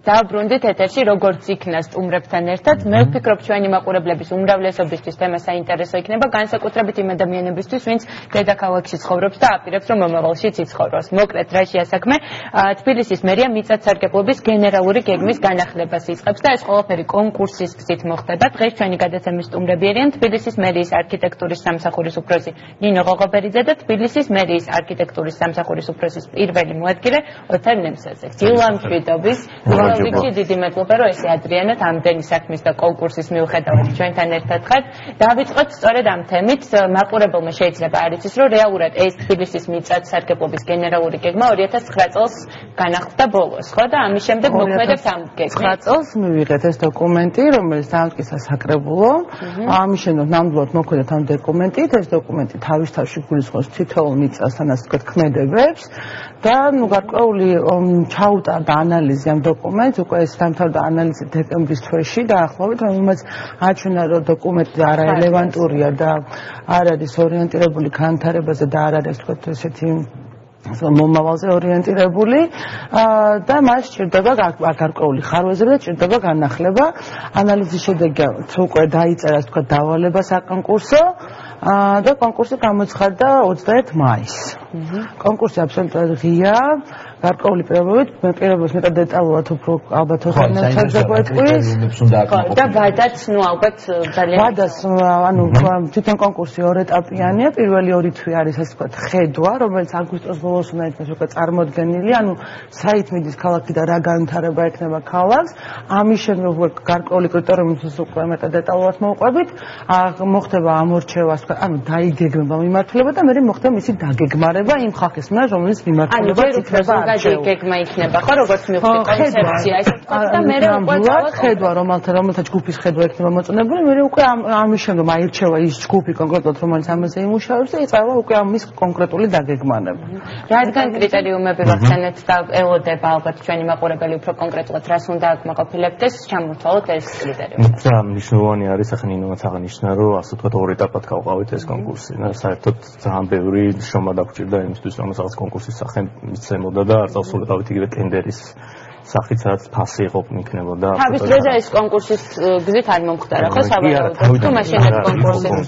დაბრუნდით ეთერში, როგორც იქნა სტუმრებთან ერთად. მე ვფიქრობ, ჩვენი მაყურებლების უმრავლესობისთვის თემა საინტერესო იქნება, განსაკუთრებით იმ ადამიანებისთვის, ვინც დედაქალაქში ცხოვრობს და აპირებს, რომ მომავალშიც იცხოვროს. მოკლედ, რა შეასაქმე, თბილისის მერია მიწათსარგებლობის გენერალური გეგმის განახლებას იწყებს და ეს ყველაფერი კონკურსის გზით მოხდება. დღეს ჩვენი გადაცემის სტუმრები არიან თბილისის მერიის არქიტექტურის სამსახურის უფროსი ნინო ღოღობერიძე და თბილისის მერიის არქიტექტურის სამსახურის უფროსის პირველი მოადგილე ოთარ ნემსაძე. დილამშვიდობის. Ვიცი დიდი მადლობა რომ ესე ადრიანად ამდენი საქმის და კონკურსის მიუხედავად ჩვენთან ერთად ხართ. დავიწყოთ სწორედ ამ თემით. მაყურებელმა შეიძლება არ იცის რომ რეალურად ეს თბილისის მიწათსარგებლობის გენერალური გეგმა 2009 წელს განახლდა ბოლოს, ხო და ამის შემდეგ მოქმედებს ამ გეგმით. 9 წელს მივიღეთ ეს დოკუმენტი, რომელიც დაამტკიცა საკრებულო. ამის შემდეგ ნამდვილად მოქმედებს ამ დოკუმენტით. ეს დოკუმენტი თავის თავში გულისხმობს თითოეულ მიწასთან ასე ვთქვათ ქმედებებს და გარკვეული ჩაუტარდა ანალიზი ამ დოკუმენტს. უკვე ეს დამთავრდა ანალიზი დეკემბრის თვეში დაახლოებით, რომელმაც აჩვენა რომ დოკუმენტი არარელევანტურია და არ არის ორიენტირებული განვითარებაზე და არ არის თქო ესეთი მომავალზე ორიენტირებული და მას სჭირდება გარკვეული ხარვეზები და სჭირდება განახლება. ანალიზის შედეგი უკვე დაიწერა ასე ვთქვათ დავალება საკონკურსო და კონკურსი გამოცხადდა 21 მაისს. კონკურსი აბსოლუტურად ღია, გარკვეული პირობებით მეტად დეტალურად უფრო ალბათ ხანმოკლე გვეტყვის და ვადაც ნუ ალბათ ძალიან ვადაც ანუ თვითონ კონკურსი ორ ეტაპიანია. პირველი 2 თვე არის ასე ვთქვათ ხედვა, რომელიც აგვისტოს ბოლოს უნდა იქნას უკვე წარმოდგენილი, ანუ საით მიდის ქალაქი და რა განვითარება ექნება ქალაქს. ამის შემდეგ გარკვეული კრიტერიუმის უკვე მეტად დეტალურად მოვყვებით. მოხდება ამორჩევა, ანუ დაიგეგმება მიმართულება და მე მოხდება მისი დაგეგმარება იმ ხალხის მიერ, რომელიც მიმართულებას იქნება გეგმა იქნება, ხო, როგორც მივხვდი კონცეფცია ეს და მე უკვე ხედვა რომელთა ჯგუფის ხედვა იქნება მოწონებული, მე უკვე ამის შემდგომ აირჩევა ის ჯგუფი კონკრეტულად, რომელიც ამაზე იმუშავებს და იწყება უკვე ამის კონკრეტული დაგეგმარება. რადგან კრიტერიუმები ვახსენეთ და ელოდება ალბათ ჩვენი მაყურებელი უფრო კონკრეტულად რას უნდა აკმაყოფილებდეს, ჩამოვთვალოთ ეს კრიტერიუმი. და მნიშვნელოვანი არის ახლა ნინოც აღნიშნა, რომ ასე ვთქვათ ორ ეტაპად გავყავით ეს კონკურსი. საერთოდ ძალიან ბევრი შრომა დაგვჭირდა იმისთვის, რომ რაღაც კონკურსის სახე მიცემოდა და არ წავსულიყავით იგივე ტენდერის სახით, სადაც ფასი იყო იქნებოდა. თავის დროზე ეს კონკურსის გზით არ მომხდარა, ხო, სავარაუდოდ. თუ მაშინაც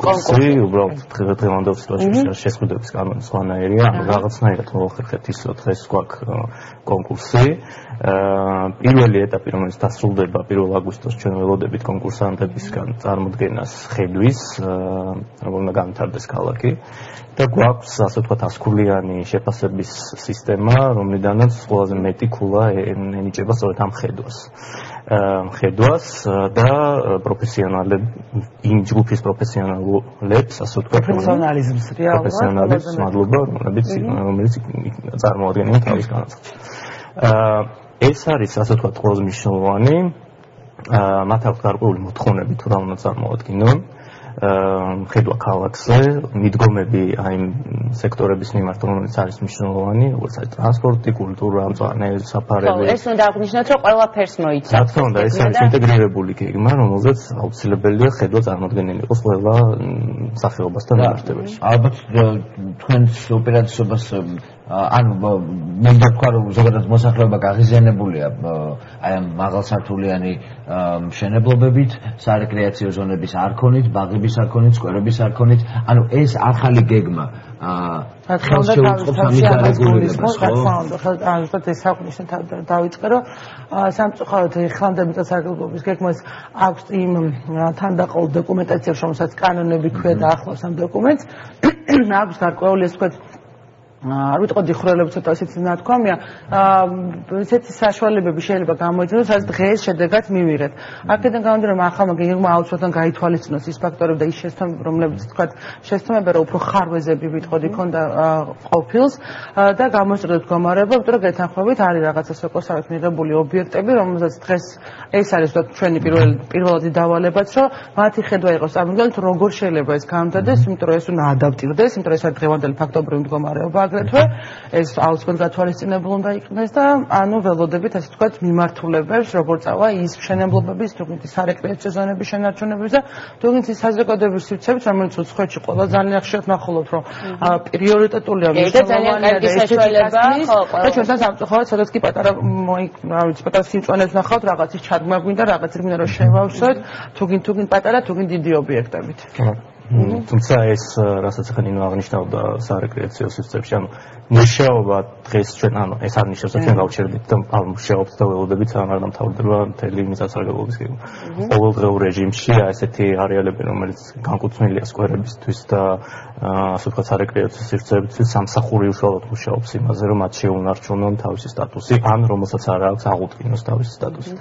კონკურსი უბრალოდ დღევანდელ სიტუაციაში შესყიდვების კანონი სხვანაირია, რაღაცნაირად მოვახერხეთ ის, რომ დღეს გვაქვს კონკურსი. პირველი ეტაპი, რომელიც დასრულდება 1 აგვისტოს, ჩვენ ველოდებით კონკურსანტებისგან წარმოდგენას ხედვის, როგორ უნდა განვითარდეს ქალაქი. და გვაქვს ასე ვთქვათ ასკულიანი შეფასების სისტემა, რომლიდანაც ყველაზე მეტი ქულა ენიჭება სწორედ ამ ხედვას და პროფესიონალებს, იმ ჯგუფის პროფესიონალებს, ასე ვთქვათ, პროფესიონალებს, მადლობა, რომელიც წარმოადგენენ თავის განაცხადს. ეს არის ასე ვთქვათ ყველაზე მნიშვნელოვანი, მათ აქვს გარკვეული მოთხოვნები თუ რა უნდა წარმოადგინონ. ხედვა ქალაქზე, მიდგომები აი სექტორების მიმართ, რომელიც არის მნიშვნელოვანი, როგორც არის ტრანსპორტი, კულტურა, მწვანე საფარები. ეს უნდა აღნიშნოთ, რომ ყველაფერს მოიცავს. რა თქმა უნდა, ეს არის ინტეგრირებული გეგმა, რომელზეც აუცილებელია ხედვა წარმოდგენილი იყოს ყველა სახეობასთან მიმართებაში. ალბათ თქვენს ოპერაციობას ანუ მე ვთქვა რომ ზოგადად მოსახლეობა გაღიზიანებულია აი ამ მაღალსართულიანი მშენებლობებით, სარეკრეაციო ზონების არქონით, ბაღების არქონით, სკვერების არქონით, ანუ ეს ახალი გეგმა დავიწყე რომ სამწუხაროდ ხანდები მიწათსარგებლობის გეგმას აქვს იმ თანდაყოლ დოკუმენტაციას, რომელსაც კანონები ქვია და ახლავს ამ დოკუმენტს, აქვს გარკვეული ეს ვთქვათ არ ვიტყოდი ხვრელები ცოტა ისეთი ნათქვამია, ესეთი საშუალებები შეიძლება გამოიჩინოს, სადაც დღეს შედეგად მივიღეთ. აქედან გამომდინარე, რომ ახალმა გეგმა აუცილებლად გაითვალისწინოს ის ფაქტორები და ის შესაბამისად, რომლებიც თქვათ შესაბამისად, რომ უფრო ხარვეზები ვიტყოდი ქონდა ყოფილს და გამოსწორდა მდგომარეობა, იმიტომ რომ გეთანხმებით არის რაღაცა სოკოსავით მიღებული ობიექტები, რომელსაც დღეს ეს არის ჩვენი პირველადი დავალებაც, რომ მათი ხედვა იყოს წარმოდგენილი, თუ როგორ შეიძლება ეს განვითარდეს, იმიტომ რომ ეს უნდა ადაპტირდეს, იმიტომ რომ ეს არის დღევანდელი ფაქტობრივი მდგომარეობა. აგრეთვე ეს აუცილებლად გათვალისწინებულ უნდა იქნეს და ანუ ველოდებით ასე ვთქვათ მიმართულებებს როგორ წავა ის მშენებლობების თუნდაც სარეკრეაციო ზონების შენარჩუნებების და თუნდაც ის საზოგადოების სივრცეებით რომელიც უცხოეთში ყველა ძალიან ხშირად ნახულობთ რომ პრიორიტეტულია მნიშვნელოვანია და საშუალება და ჩვენთან სამწუხაროდ სადაც კი პატარა რა ვიცი პატარა სიმწვანეს ნახავთ რაღაცის ჩადგმა გვინდა რაღაც გვინდა რომ შევავსოთ თუგინ პატარა თუგინ დიდი ობიექტებით თუმცა ეს რასაც ახლა ნინო აღნიშნავდა სარეკრეაციო სივრცეებში ანუ მუშაობა დღეს ჩვენ ანუ ეს არ ნიშნავს რომ ჩვენ გავჩერდით და მუშაობთ და ველოდებით არ დამთავრდება მთელი მიწათსარგებლობის გეგმა ყოველდღიურ რეჟიმში ესეთი არეალები რომელიც განკუთვნილია სკვერებისთვის და ასე ვთქვათ სარეკრეაციო სივრცეებისთვის სამსახური უშუალოდ მუშაობს იმაზე რომ მათ შეუნარჩუნონ თავისი სტატუსი ან რომელსაც არ აქვს აღუდგინოს თავისი სტატუსი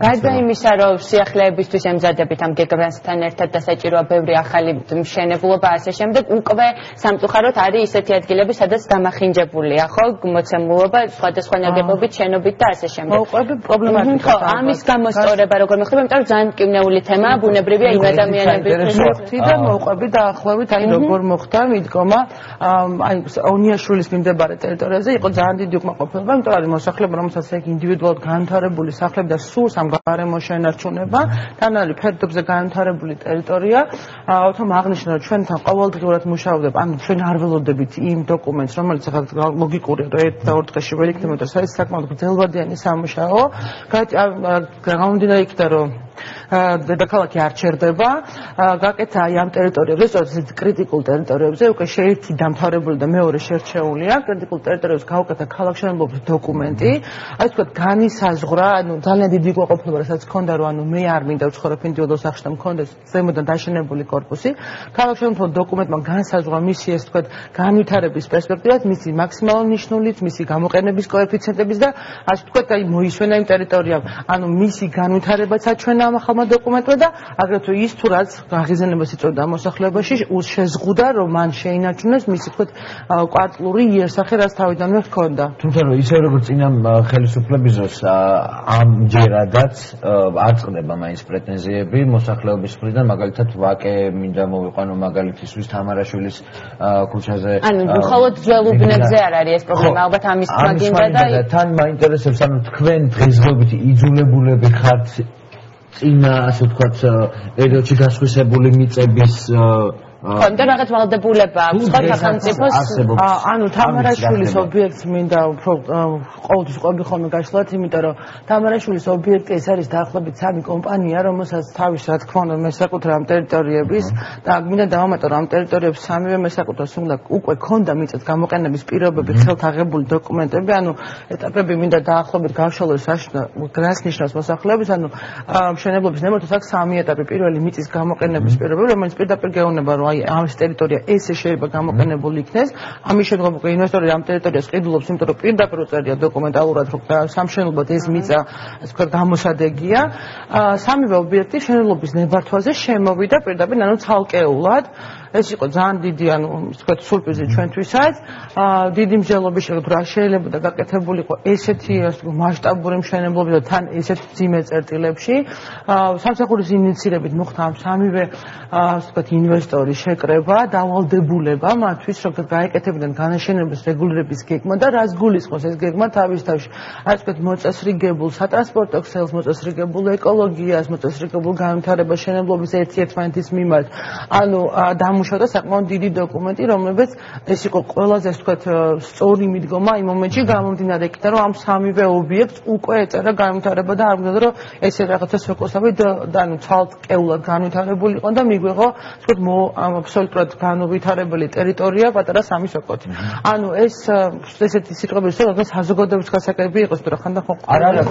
გარდა იმისა რომ სიახლეებისთვის ემზადებით ამ გეგმასთან ერთად და საჭიროა ბევრი ახალი მშენებლობა ასე შემდეგ უკვე სამწუხაროდ არის ისეთი ადგილები სადაც დამახინჯებულია ხო მოცემულობა სხვადასხვა ნაგებობით შენობით და ასე შემდეგ მოუყვები პრობლემატიკა ხო ამის გამოსწორება როგორ მოხდება იმიტომ რომ ძალიან მკვნეული თემაა ბუნებრივია იმ ადამიანების მოხდი და მოუყვები დაახლოებით აი როგორ მოხდა მიდგომა აი ონიაშვილის მიმდებარე ტერიტორიაზე იყო ძალიან დიდი უკმაყოფილება იმიტომ რომ მოსახლეობა რომელსაც ეგ ინდივიდუალურად განვითარებული სახლები და სურს ამ გარემო შენარჩუნება თან არის ფერდობზე განვითარებული ტერიტორია თუმცა აღნიშნა რომ ჩვენთან ყოველდღიურად მუშაობდებით ანუ ჩვენ არ ველოდებით იმ დოკუმენტს რომელიც ახლა ლოგიკურია რომ ერთ და ორ დღეში ვერ იქნება და ეს საკმაოდ გრძელვადიანი სამუშაო გამომდინარე იქიდან რომ დედაქალაქი არ ჩერდება გაკეთა აი ამ ტერიტორიებზე სწორედ კრიტიკულ ტერიტორიებზე უკვე შეერთი დამთავრებული და მეორე შერჩეულია კრიტიკულ ტერიტორიებზე გავუკეთა ქალაქშენებლობის დოკუმენტი აი თქვა განისაზღვრა ანუ ძალიან დიდი უკმაყოფილება რასაც ჰქონდა რომ ანუ მე არ მინდა ვცხოვრობ ინდივიდუალურ სახლში და მქონდეს ზემოდან დაშენებული корпуსი ქალაქშენებლობის დოკუმენტმა განსაზღვრა მისი ეს თქვა განვითარების პერსპექტივას მისი მაქსიმალური ნიშნულით მისი გამოყენების კოეფიციენტების და ასე თქვა აი მოისვენა იმ ტერიტორიამ ანუ მისი განვითარებაც აჩვენა ამ ახალმა დოკუმენტმა და აგრეთვე ის თუ რაც აღიზიანებას იწვევდა მოსახლეობაში შეზღუდა რომ მან შეინარჩუნოს მისი თქვა კვარტლური იერსახე რაც თავიდანვე ჰქონდა თუმცა რომ ისე როგორც წინა ხელისუფლების დროს ამჯერადაც არ წყდება მაინც პრეტენზიები მოსახლეობის მხრიდან მაგალითად ვაკე მინდა მოვიყვანო მაგალითისთვის თამარაშვილის ქუჩაზე ანუ მხოლოდ ძველ უბნებზე არ არის ეს პრობლემა ალბათ ამის მაგინდა და თან მაინტერესებს ანუ თქვენ დღესდღეობით იძულებულები ხართ წინა ასე ვთქვათ პერიოდში გასხვისებული მიწების ხონდა რაღაც ვალდებულება აქვს ხო სახელმწიფოს ანუ თამარაშვილის ობიექტს მინდა უფრო ყოველთვის ყვები ხოლმე გაშლათ იმიტომ რომ თამარაშვილის ობიექტი ეს არის დაახლოებით 3 კომპანია რომელსაც თავის რა თქმა უნდა მესაკუთრე ამ ტერიტორიების და მინდა დავამატო რომ ამ ტერიტორიებს სამივე მესაკუთრეს უნდა უკვე ქონდა მიწის გამოყენების პირობები ხელთაღებული დოკუმენტები ანუ ეტაპები მინდა დაახლოებით გავშალოს გრას ნიშნავს მოსახლეობის ანუ მშენებლობის ნებართვას აქვს 3 ეტაპი პირველი მიწის გამოყენების პირობები რომელიც პირდაპირ გეუბნება რომ აი ამის ტერიტორია ესე შეიძლება გამოყენებული იქნეს ამის შემდგომ უკვე ინვესტორი ამ ტერიტორიას ყიდულობს იმიტომ რომ პირდაპირ უწერია დოკუმენტალურად რომ სამშენებლოდ ეს მიწა ასე ვთქვათ გამოსადეგია სამივე ობიექტი მშენებლობის ნებართვაზე შემოვიდა პირდაპირ ანუ ცალკეულად ეს იყო ძალიან დიდი ანუ ვთქვათ სურპრიზი ჩვენთვისაც დიდი მსჯელობის შედეგად რა შეიძლება და გაკეთებულიყო ესეთი მასშტაბური მშენებლობა და თან ესეთ ძიმე წერტილებში სამსახურის ინიციირებით მოხდა ამ სამივე ვთქვათ ინვესტორის შეკრება დავალდებულება მათთვის რომ გაეკეთებინონ განაშენების რეგულირების გეგმა და რას გულისხმობს ეს გეგმა თავის თავში ასე ვთქვათ მოწესრიგებულ სატრანსპორტო ქსელს მოწესრიგებულ ეკოლოგიას მოწესრიგებულ განვითარებას შენებლობის ერთმანეთის მიმართ ანუ დამუშავდა საკმაოდ დიდი დოკუმენტი რომლებიც ეს იყო ყველაზე ასე ვთქვათ სწორი მიდგომა იმ მომენტში გამომდინარე იქიდან რომ ამ სამივე ობიექტს უკვე ეწერა განვითარება და არ გქონდა რომ ესე რაღაცა სოკოსავით და ანუ ცალკეულად განვითარებული იყო და მიგვიღო ვთქვათ აბსოლუტურად განვითარებული ტერიტორია პატარა სამი სოკოთი. ანუ ეს ესეთი სიტყვები სწორად საზოგადოების გასაგები იყოს, თუ რა ხანდა ხო არ არის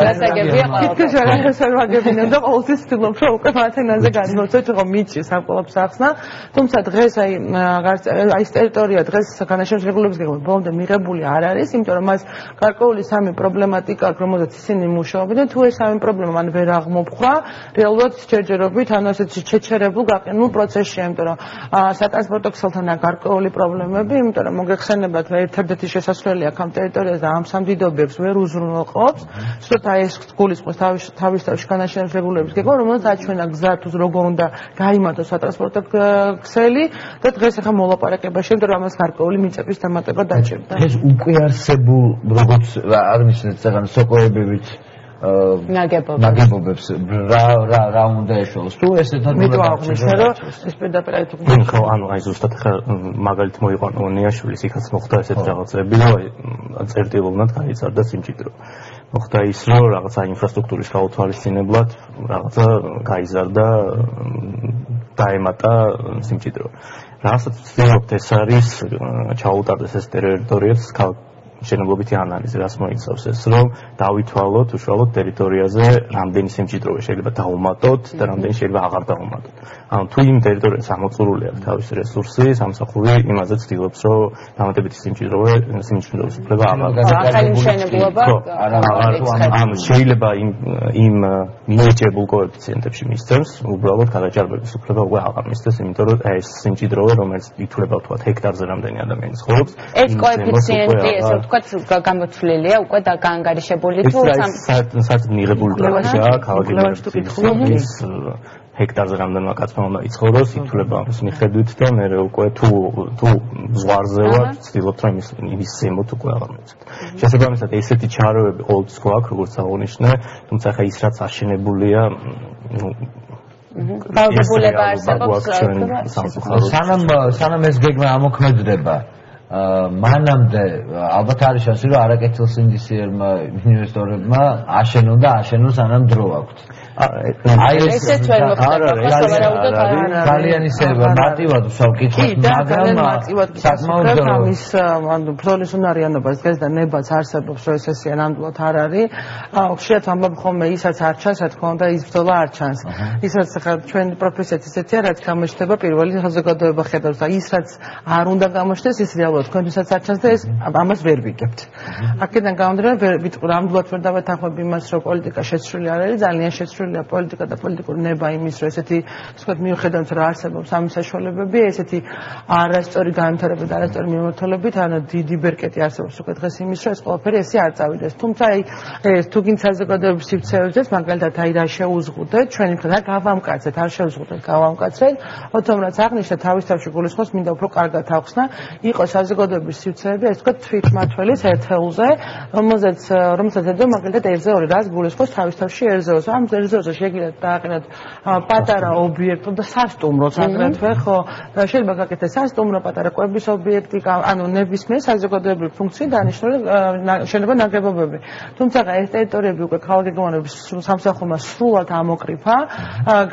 გასაგებია თითქოს არ არის საზოგადოებინა და ყოველთვის ვთქვით რომ უკვე მათენაზე გადმოცეთ რომ მიჩი სამყაროს ახსნა, თუმცა დღეს აი ეს ტერიტორია დღეს განაშენების რეგულირების გეგმა ბოლომდე მიღებული არ არის, იმიტომ რომ მას გარკვეული სამი პრობლემატიკა აქვს, რომელზეც ისინი მუშაობენ, თუ ეს სამი პრობლემა მან ვერ აღმოფხვრა, რეალურად ჯერჯერობით ანუ ასეთი შეჩერებულ გაყინულ პროცესში, იმიტომ რომ სატრანსპორტო ქსელთან აქვს გარკვეული პრობლემები, იმიტომ რომ მოგეხსენებათ ერთადერთი შესასვლელი აქ ამ ტერიტორიაზე ამ სამდიდობებს ვერ უზრუნველყოფს, სწორედ აი ეს გულისხმობს თავის თავში განაშენების რეგულირების გეგმა, რომელიც აჩვენა გზა თუ როგორ უნდა გაიმართოს სატრანსპორტო ქსელი და დღეს ახლა მოლაპარაკება შემდგომ ამას გარკვეული მიწების დამატება დაჭირდა. ეს უკვე არსებულ როგორც აღნიშნეთ საგან სოკოებივით ნაგებობებს რა უნდა ეშოვოს თუ ესეთად მე ვაღნიშნე რომ ეს პედაპერა თუ ხო ანუ აი ზუსტად ხა მაგალით მოიყვანო ნიაშვილის იქაც მოხდა ესეთი რაღაცები რომ წერტილოვნად გაიზარდა სიმჭიდრო მოხდა ის რომ რაღაცა ინფრასტრუქტურის გაუთვალისწინებლად რაღაცა გაიზარდა დაემატა სიმჭიდრო რასაც ვცდილობთ ეს არის ჩაუტარდეს ეს ტერიტორიაც შენობითი ანალიზი რას მოიცავს ეს რომ დავითვალოთ უშუალოდ ტერიტორიაზე რამდენი სიმჭიდროვე შეიძლება დაუმატოთ და რამდენი შეიძლება აღარ დაუმატოთ. ანუ თუ იმ ტერიტორიაზე ამოწურული აქვს თავისი რესურსი, სამსახური იმაზე ცდილობს რომ დამატებითი სიმჭიდროვის უფლება აღარ ანუ შეიძლება იმ მინიჭებულ კოეფიციენტებში მისცემს, უბრალოდ გადაჭარბების უფლება უკვე აღარ მისცემს, იმიტომ რომ ეს სიმჭიდროვე რომელიც ითვლება თქვათ ჰექტარზე რამდენი ადამიანი ცხოვრობს, ეს კოეფიციენტი ესე ვთქვათ გამოცვლილია უკვე და გაანგარიშებული თუ საერთოდ მიღებული პროექტია ქალაქის ის ჰექტარზე რამდენმა კაცმა უნდა იცხოვროს ითვლება ამის მიხედვით და მე უკვე თუ ზღვარზე ვარ ვცდილობთ რომ იმის ზემოთ უკვე აღარ მივცეთ შესაბამისად ესეთი ჩარეები ყოველთვის გვაქვს როგორც აღნიშნე თუმცა ხა ის რაც აშენებულია ვალდებულება არსებობს სანამ ეს გეგმა ამოქმედდება მანამდე ალბათ არის შანსი რომ არაკეთილსინდისიერმა ინვესტორებმა აშენონ სანამ დრო აქვთ აი ესეც ვერ მოხდება ძალიან ისე მარტივად ვსავკითხოთ მაგრამ საკმაოდ ამის ანუ ბრძოლის უნარიანობას დღეს და ნებაც არსებობს რომ ეს ნამდვილად არ არის ხშირად ამბობ ხოლმე ისაც არ ჩანს რა თქმა უნდა ის ბრძოლა არ ჩანს ისაც ხა ჩვენი პროფესიაც ისეთია რაც გამოჩნდება პირველი საზოგადოება ხედავს და ის რაც არ უნდა გამოჩნდეს ის რეალურად თქვენთვისაც არ ჩანს და ეს ამას ვერ ვიგებთ აქედან გამომდინარე ნამდვილად ვერ დავეთანხმებ იმას რომ პოლიტიკა შეცვლილი არ არის ძალიან შეცვლილი პოლიტიკა და პოლიტიკური ნება იმის რომ ესეთი ვთქვათ მიუხედავად რომ არსებობს ამის საშუალებები ესეთი არასწორი განვითარება და არასწორი მიმართულებით ანუ დიდი ბერკეტი არსებობს უკვე დღეს იმის რომ ეს ყველაფერი ესე არ წავიდეს თუმცა აი ეს თუ გინც საზოგადოების სივრცეებზეც მაგალითად აი რა შეუზღუდეთ ჩვენი მხრიდან გავამკაცეთ არ შეუზღუდეთ გავამკაცეთ ოთომრაც აღნიშნა თავის თავში გულისხმობს მინდა უფრო კარგად ახსნა იყო საზოგადოების სივრცეები ეს ვთქვათ თვითმმართველის ერთეულზე რომელსაც ედო მაგალითად 1-2 რას გულისხმობს თავის თავში 1-2 ამ 1-2 შეგიძლიათ დააყენოთ პატარა ობიექტო და სასტუმროც აგრეთვე ხო შეიძლება გაკეთდეს სასტუმრო პატარა კვების ობიექტი ანუ ნებისმიერ საზოგადოებრივი ფუნქციის დანიშნული შეიძლება ნაგებობები თუმცა ეს ტერიტორიები უკვე ქალაქგეგმარების სამსახურმა სრულად ამოკრიფა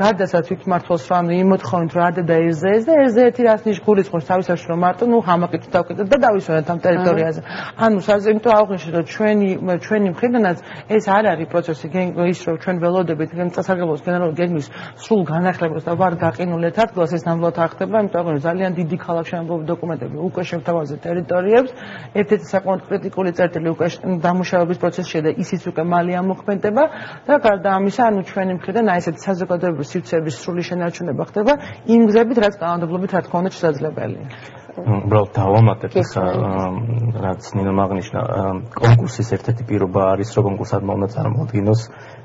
გარდასაც თვითმმართველს რომ იმ მოთხოვნით რომ ადედა ეს და ერთ-ერთი რაც გულისხმობს თავის თავში რომ მარტო ჰამაკით დავკეთოთ და დავისვენოთ ამ ტერიტორიაზე ანუ იმიტომ აღნიშნეთ რომ ჩვენი მხრიდანაც ეს არ არის პროცესი ის რომ ჩვენ ველოდებით სასარგებლოს გენერალური გეგმის სრულ განახლებას და ვარ გაყინულ ერთ ადგილას ეს ნამდვილად არ ხდება იმიტომ რომ ძალიან დიდი ქალაქშენებობი დოკუმენტები უკვე შემთავაზეთ ტერიტორიებს ერთ-ერთი საკმაოდ კრიტიკული წერტილი უკვე დამუშავების პროცესშია და ისიც უკვე მალე ამოქმედება და გარდა ამისა ანუ ჩვენი მხრიდან აი ესეთი საზოგადოებრივი სივრცეების სრული შენარჩუნება ხდება იმ გზებით რაც კანონმდებლობით რა თქმა უნდა შესაძლებელია უბრალოდ დავამატებ რაც ნინომ აღნიშნა კონკურსის ერთ-ერთი პირობა არის რომ კონკურსადმა უნდა წარმოადგინოს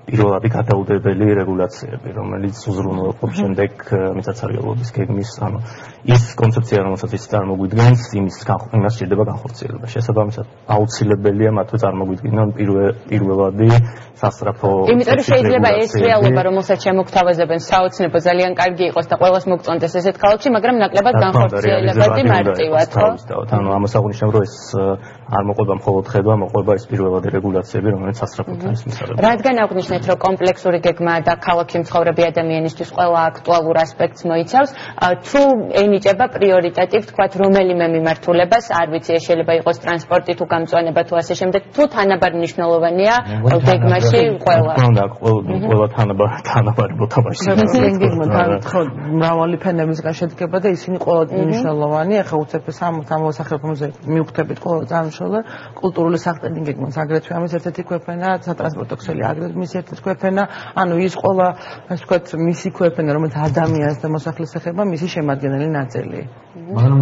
პირველადი გადაუდებელი რეგულაციები, რომელიც უზრუნველყოფს შემდეგ მიწათსარგებლობის გეგმის, ანუ ის კონცეფცია, რომელსაც ის წარმოგვიდგენს, იმას შეიძლება განხორციელება. შესაბამისად, აუცილებელია მათთვის წარმოგვიდგინონ პირველადი სასწრაფო. იმიტომ რომ შეიძლება ეს რეალობა, რომელსაც შემოგთავაზებენ, საოცნებო ძალიან კარგი იყოს და ყველას მოგწონდეს ესეთ ქალაქში, მაგრამ ნაკლებად განხორციელებადი მარტივად, ხო? ანუ ამას აღნიშნავ, რომ ეს არ მოყვება მხოლოდ ხედვა, მოყვება ეს პირველადი რეგულაციები, რომელიც სასწრაფოდ არის მისაღები. რადგან აღნიშნეთ, რომ კომპლექსური გეგმა და ქალაქში მცხოვრები ადამიანისთვის ყველა აქტუალურ ასპექტს მოიცავს, თუ ენიჭება პრიორიტეტი, ვთქვათ, რომელიმე მიმართულებას, არ ვიცი, შეიძლება იყოს ტრანსპორტი თუ გამწვანება თუ ასე შემდეგ, თუ თანაბარი მნიშვნელოვანია გეგმაში ყველა. ყველა თანაბარი მოთამაშეა. მრავალი ფენებისგან შედგება და ისინი ყველა მნიშვნელოვანია. უცებ სამოსახლოზე მივხვდებით ყველა წარმოშობა კულტურული სახლები გეგმოს აგრეთვე ამის ერთ-ერთი ქვეყანა სატრანსპორტო ქსელი აგრეთვე მის ერთ-ერთი ქვეყანა ანუ ის ყველა ასე ვთქვათ მისი ქვეყანა რომელიც ადამიანს და მოსახლის ეხება მისი შემადგენელი ნაწილია მაგრამ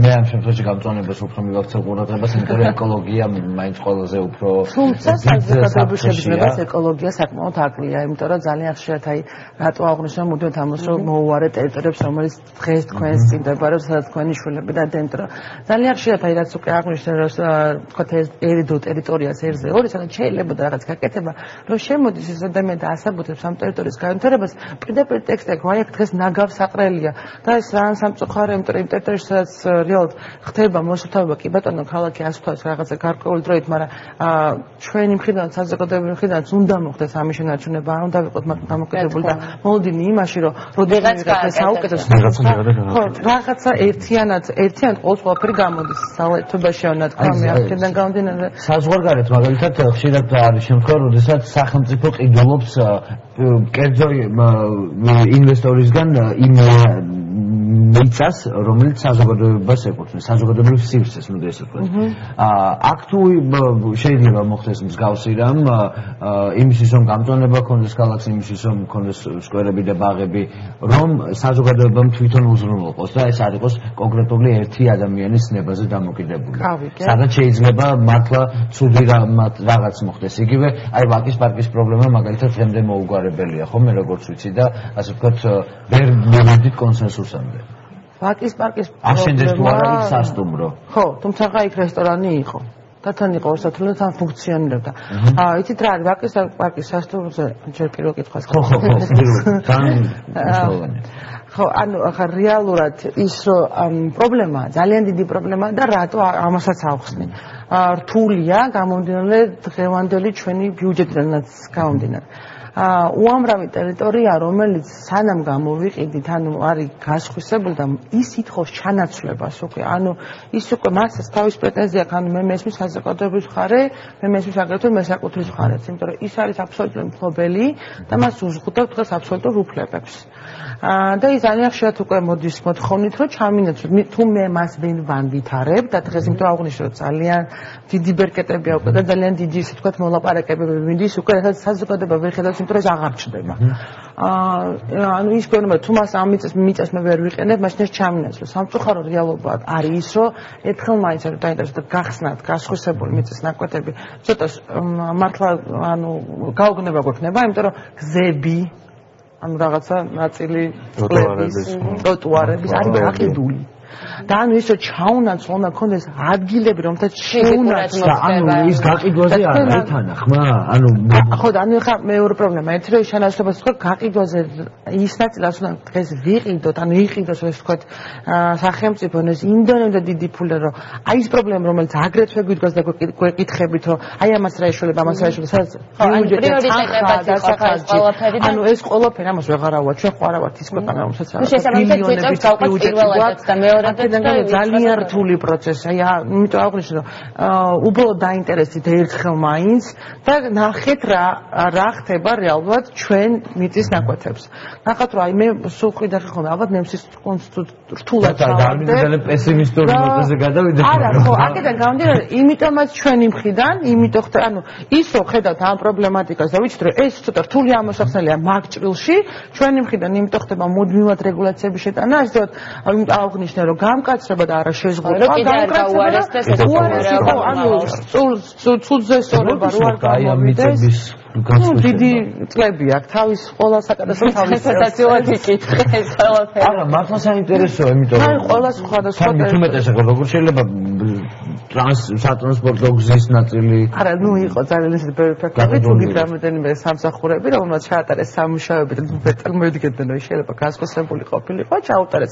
მე ამ შემთხვევაში გამწვანებას უფრო მივაქცევ ყურადღებას იმიტომ რომ ეკოლოგია მაინც ყველაზე უფრო თუმცა საზოგადოების შეგრძნებას ეკოლოგია საკმაოდ აკლია იმიტომ რომ ძალიან ხშირად აი რატო აღნიშნა მუდმივად ამას რომ მოუვარე ტერიტორიებს რომელიც დღეს თქვენს წინ მდებარეობს სადაც თქვენი შვილები და დენტრო ძალიან ხშირად აი რაც უკვე აღნიშნე რომ თქვათ ეს ერიდო ტერიტორიას ერზე ორი სადაც შეიძლება და რაღაც გაკეთება რომ შემოდის ეს ადამიანი და ასაბუთებს ამ ტერიტორიის განვითარებას პირდაპირ ტექსტი აქვს აი აქ დღეს ნაგავს აყრელია და ეს რა სამწუხაროა იმიტომ რომ ტერიტორიაში სადაც რეალურად ხდება მოსახლეობა კი ბატონო ქალაქი ასვთავს რაღაცა გარკვეული დროით მაგრამ ჩვენი მხრიდან საზოგადოების მხრიდან უნდა მოხდეს ამის შენარჩუნება არ უნდა ვიყოთ დამოკიდებული და მოლოდინი იმაში რომ როდესაც საუკეთესო რაღაცა ერთიანად ყოველს ყველაფერი გამოდის საერთობაში უნდა თქვა მე აქედან გამომდინარე საზღვარგარეთ მაგალითად ხშირად არის შემთხვევა როდესაც სახელმწიფო ყიდულობს კერძო ინვესტორისგან იმ მიწას რომელიც საზოგადოებას ეკუთვნის საზოგადოებრივ სივრცეს ნუ ესე ვთქვათ აქ თუ შეიძლება მოხდეს მსგავსი რამ იმისთვის რომ გამწვანება ქონდეს ქალაქს იმისთვის რომ ქონდეს სკვერები და ბაღები რომ საზოგადოებამ თვითონ უზრუნველყოს და ეს არ იყოს კონკრეტული ერთი ადამიანის ცნებაზე დამოკიდებული სადაც შეიძლება მართლა ცუდი რაღაც მოხდეს იგივე აი ვაკის პარკის პრობლემა მაგალითად დღემდე მოუგვარებელია ხოლმე როგორც ვიცი და ასე ვთქვათ ვერ მივედით კონსენსუსამდე ვაკის პარკის აშენდეს თუ არა იქ სასტუმრო ხო თუმცა იქ რესტორანი იყო და თან იყო ორსათულო თან ფუნქციონირებდა იცით რა არის ვაკის პარკის სასტუმროზე ჯერ პირველ კითხვას ხო თან ხო ანუ ახლა რეალურად ის რომ პრობლემაა ძალიან დიდი პრობლემაა და რატო ამასაც ავხსნი რთულია გამომდინარე დღევანდელი ჩვენი ბიუჯეტიდანაც გამომდინარე უამრავი ტერიტორია რომელიც სანამ გამოვიყიდით ანუ არის გასხვისებული და ის ითხოვს ჩანაცვლებას უკვე ანუ ის უკვე მასაც თავის პრეტენზია აქვს ანუ მე მესმის საზოგადოების მხარე მე მესმის აგრეთვე მესაკუთრის მხარეც იმიტომ რომ ის არის აბსოლუტური მფლობელი და მას უზღუდავთ დღეს აბსოლუტურ უფლებებს და ის ძალიან ხშირად უკვე მოდის მოთხოვნით რომ ჩამინაცვლოთ თუ მე მას ვერ ვანვითარებ და დღეს იმიტომ აღნიშნე რომ ძალიან დიდი ბერკეტებია უკვე და ძალიან დიდი ისე თქვათ მოლაპარაკებები მინდის უკვე რასაც საზოგადოება ვერ ხედავს იმიტომ რომ ეს აღარ ჩდება ანუ ის გვერდმა თუ მას ამ მიწას მე ვერ ვიყენებ მაშინ ეს ჩამინაცვლო სამწუხარო რეალობა არის ის რომ ერთხელ მაინც არ დაინტერესდა გახსნათ გასხვისებული მიწის ნაკვეთები ცოტა მართლა ანუ გაუგნება გვექნება იმიტომ რომ გზები ანუ რაღაცა ნაწილი ტროტუარების არის გაყიდული და ანუ ისო ჩაუნაცვლო უნდა ქონდეს ადგილები რომელთაც შეუნაცვლო ანუ ის გაყიდვაზე არა თანახმა ანუ ხო და ანუ ხა მეორე პრობლემა ერთ რომ შანაცვლებას თქვა გაყიდვაზე ის ნაწილს უნდა დღეს ვიყიდოთ ანუ იყიდოს ეს თქვა სახელმწიფო ეს იმდენად დიდი ფული რომ აი ეს პრობლემა რომელიც აგრეთვე გვიდგას და გვეკითხებით რომ აი ამას რა ეშველება ამას რა ეშველება სადაც ანუ ეს ყველაფერი ამას ვეღარ ავა ჩვენ ხო არა ვართ ის ქვეყანა რომელსაც მილიონების ბიუჯეტი და მეორე ძალიან რთული პროცესია იმიტომ აღნიშნე რომ უბრალოდ დაინტერესდით ერთხელ მაინც და ნახეთ რა ხდება რეალურად ჩვენ მიწის ნაკვეთებს ნახოთ რომ აი მე სულ ხვიდა ხომ ალბათ ნემსის რთულად ძალიან პესიმისტური ნოტაზე გადავიდე არა ხო აქედან გამომდინარე იმიტომაც ჩვენი მხრიდან იმიტომ ხდა ანუ ის რომ ხედავთ ამ პრობლემატიკას და ვიცით რომ ეს ცოტა რთული ამოსახსენელია მაგ ჭრილში ჩვენი მხრიდან იმიტომ ხდება მუდმივად რეგულაციების შეტანა ასე რომ აღნიშნე რომ გამკაცრება და არა შეზღუდვა გამკაცრება ანუ ცუდზე სწორება რო არ გამომიდეს დიდი წლები აქვს თავის ყველა საკადასტრო თავის სოციალურად იკითხეს ყველაფერი არა მართლა საინტერესოა იმიტომ რომ ყველა სხვადასხვა მეტუმეტეს როგორ შეიძლება სატრანსპორტო გზის ნაწილი არა ნუ იყო ძალიან ისეთი ბევრი ფაქტორი თუნდაც რამოდენიმე სამსახურები რომელმაც ჩაატარეს სამუშაოები და მოვიდგებდნენ რომ შეიძლება გასხვისებული ყოფილიყო ჩაუტარეთ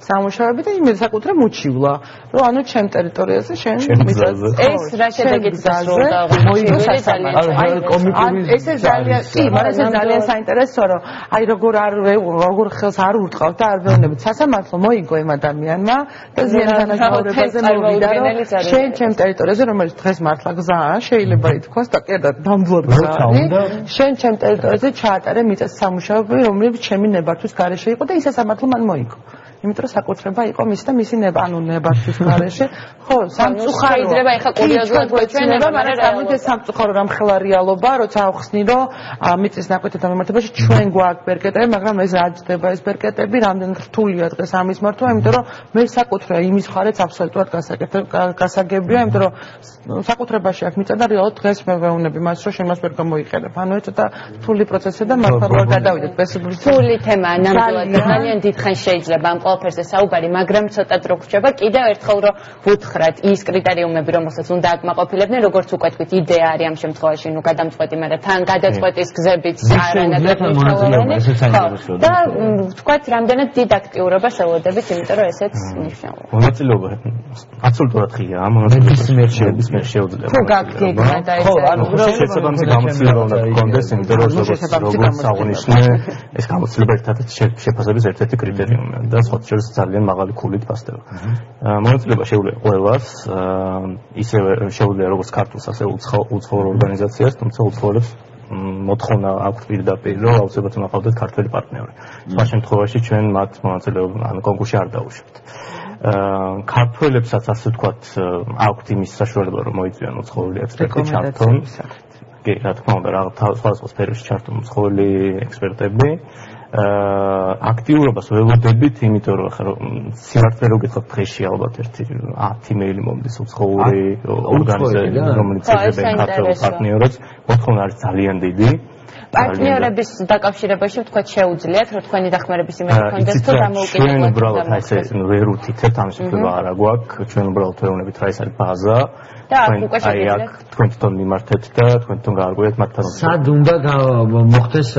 სამუშაოები და იმედი საკუთრე მოჩივლა რომ ანუ ჩემ ტერიტორიაზე შენ მიწას ეს რა შედეგით დასრულდა მოიგო სასამართლო ეს ძალიან კი, მაგრამ ეს ძალიან საინტერესოა რომ აი როგორ ხელს არ ურტყავთ და არ ვეუბნებით სასამართლო მოიგო იმ ადამიანმა და ზიანის დანაშაულებაზე მოვიდა რომ შენ ჩემ ტერიტორიაზე რომელიც დღეს მართლა გზაა შეიძლება ითქვას და კიდე ნამდვილად გზაა შენ ჩემ ტერიტორიაზე ჩაატარე მიწას სამუშაოები რომლებიც ჩემი ნებართვის გარეშე იყო და ის სასამართლო მან მოიგო იმიტომ რომ საკუთრება იყო მის და მისი ნებართვის გარეშე. ხო, სამწუხარო. შეიძლება ეხა კურიოზულად გვეჩვენება, მაგრამ ეს სამწუხარო რამხელა რეალობა, როცა ავხსნი, რომ მიწის ნაკვეთთან მიმართებაში ჩვენ გვაქვს ბერკეტები, მაგრამ ეს არ ჯდება ეს ბერკეტები, რამდენად რთულია დღეს ამის მართვა, იმიტომ რომ მე საკუთრება იმის მხარეც აბსოლუტურად გასაგებია, იმიტომ რომ საკუთრებაში აქ მიწა და რეალურად დღეს მე ვეუბნები მას, რომ შენ მას ვერ გამოიყენებ. ანუ ეს ცოტა რთული პროცესია და მართლა ვერ გადავიდეთ პესიბლით. რთული თემაა, ნამდვილად ძალიან დიდხანს შეიძლება ამ ყველაფერზე საუბარი, მაგრამ ცოტა დრო გრჩება. კიდევ ერთხელ რომ ვუთხრათ ის კრიტერიუმები, რომელსაც უნდა აკმაყოფილებდნენ, როგორც უკვე თქვით, იდეა არის ამ შემთხვევაში, ნუ გადამწყვეტი, მაგრამ თან გადაწყვეტის გზებიც არანაკლებ მნიშვნელოვანი. და თქვათ, რამდენად დიდ აქტიურობას ელოდებით, იმიტომ რომ ესეც მნიშვნელოვანია. მონაწილეობა აბსოლუტურად ღია, მონაწილეობის მიერ შეუძლია. თუ გაგიგნა და ეს შესაბამისი გამოცდილება უნდა გქონდეს, იმიტომ რომ როგორც აღნიშნე, ეს გამოცდილება ერთადერთი შეფასების ერთ-ერთი კრიტერიუმია და სხვა შორის ძალიან მაღალი ქულით ფასდება. მონაწილეობა შეუძლია ყველას, ისევე შეუძლია როგორც ქართულს, ასე უცხოურ ორგანიზაციას, თუმცა უცხოელებს მოთხოვნა აქვს პირდაპირ, რომ აუცილებლად უნდა ყავდეთ ქართველი პარტნიორი. სხვა შემთხვევაში ჩვენ მათ მონაწილეობა ან კონკურსში არ დაუშვებთ. ქართველებსაც ასე ვთქვათ, აქვთ იმის საშუალება, რომ მოიწვიონ უცხოელი ექსპერტი ჩართონ. კი, რა თქმა უნდა, სხვადასხვა სფეროში ჩართონ უცხოელი ექსპერტები. აქტიურობას ველოდებით, იმიტომ რომ ახლა სიმართლე რო გითხრათ, დღეში ალბათ ერთი 10 მეილი მომდის უცხოური ორგანიზაცია, რომელიც ეძებენ ქართულ პარტნიორებს, მოთხოვნა არის ძალიან დიდი. პარტნიორების დაკავშირებაში ვთქვათ შეუძლიათ, რომ თქვენი დახმარების იმედი გქონდეს თუ დამოუკიდებლად. ჩვენ უბრალოდ აი ეს ვერ უთითებთ, ამის უფლება არ აქვს, ჩვენ უბრალოდ ვეუბნებით რა ის არის ბაზა. და აქ უკვე შეგიძლიათ თქვენ თვითონ მიმართეთ და თქვენ თვითონ გაარკვიეთ მათთან. სად უნდა მოხდეს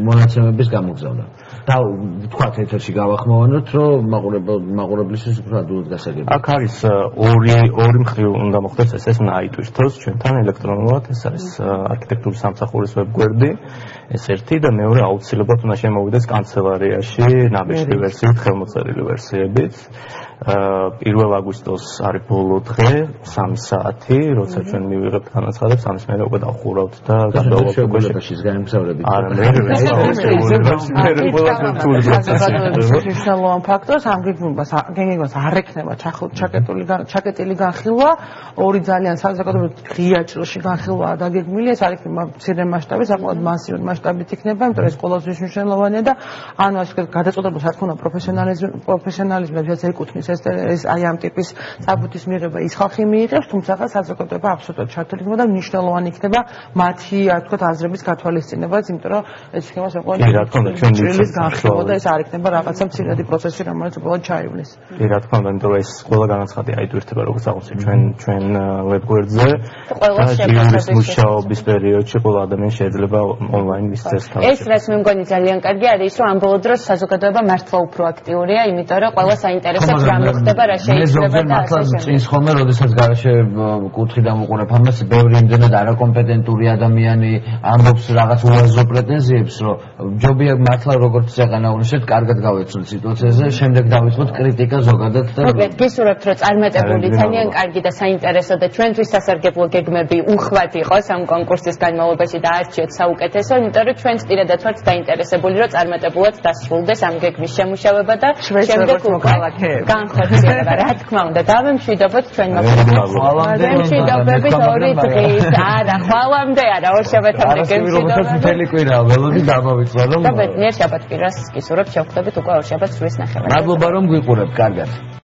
მონაცემების გამოგზავნა? და ვთქვათ ეთერში გავახმოვანოთ, რომ მაყურებლისთვის უფრო ადვილად გასაგებია. აქ არის ორი მხრივ უნდა მოხდეს ეს უნდა აიტვირთოს ჩვენთან ელექტრონულად, ეს არის არქიტექტურის სამსახურის ვებგვერდი, ეს ერთი და მეორე აუცილებლად უნდა შემოვიდეს კანცელარიაში ნაბეჭდი ვერსიით, ხელმოწერილი ვერსიებით. 1 აგვისტოს არის ბოლო დღე, 3 საათი, როცა ჩვენ მივიღებთ განაცხადებს, ამის მერე უკვე დავხურავთ და გადავვალთ უკვე შეგვიძლია განმგზავრებით. არა, მე მნიშვნელოვანი ფაქტორს ამ გეგმებას არ ექნება ჩაკეტილი განხილვა, ორი ძალიან საზოგადოებრივ ღია ჭრილში განხილვაა დაგეგმილი, ეს არ იქნება მცირე მასშტაბი, საკმაოდ მასიური მასშტაბით იქნება, იმიტომ რომ ეს ყოველთვის მნიშვნელოვანია და ანუ ასე გადაწყვეტილებას რა თქმა უნდა პროფესიონალიზმებს ეკუთვნის ეს აი ამ ტიპის საბუთის მიღება ის ხალხი მიიღებს, თუმცა საზოგადოება აბსოლუტურად ჩართული იქნება და მნიშვნელოვანი იქნება მათი რა თქმა უნდა აზრების გათვალისწინებაც, იმიტომ რომ ეს იქნება საკმაოდ ჭრილის განხილვა და ეს არ იქნება რაღაცა მცირედი პროცესი, რომელიც უბრალოდ ჩაივლის. კი, რა თქმა უნდა, იმიტომ რომ ეს ყველა განაცხადი აიტვირთება როგორც აღნიშნეთ ჩვენ ვებგვერდზე და ჯიურის მუშაობის პერიოდში ყველა ადამიანი შეიძლება ონლაინ მისცეს თავს. ეს რაც მე მგონი ძალიან კარგი არის, რომ ამ ბოლო დროს საზოგადოება მართლა უფრო აქტიურია, იმიტომ რომ ყველა საინტერესებს რა მოხდება, რა შეიძლება და ასე შემდეგ. წინს ხოლმე, როდესაც გარშე კუთხი დამუყურებ ამას, ბევრი იმდენად არაკომპეტენტური ადამიანი ამბობს რაღაც უაზრო პრეტენზიებს, რომ ჯობია მართლა როგორც წეღანაუნიშნეთ, კარგად გავეცნოთ სიტუაციაზე, შემდეგ დავიწყოთ კრიტიკა ზოგადად და გისურვებთ, რომ წარმატებული, ძალიან კარგი და საინტერესო და ჩვენთვის სასარგებლო გეგმები უხვად იყოს ამ კონკურსის განმავლობაში და არჩიოთ საუკეთესო, იმიტომ რომ ჩვენც პირადად ვართ დაინტერესებული, რომ წარმატებულად დასრულდეს ამ გეგმის შემუშავება და შემდეგ განხორციელება. რა თქმა უნდა, დავემშვიდობოთ ჩვენ მოხდებით. მშვიდობებით 2 დღის, არა, ხვალამდე არა, ორშაბათამდე გემშვიდობებით. მთელი კვირა ველოდი დამოვიწყდა რომ და მე შაბათ კვირას გისურვებთ შევხვდებით უკვე ორშაბათს 8:30. მადლობა რომ გვიყურებთ, კარგად.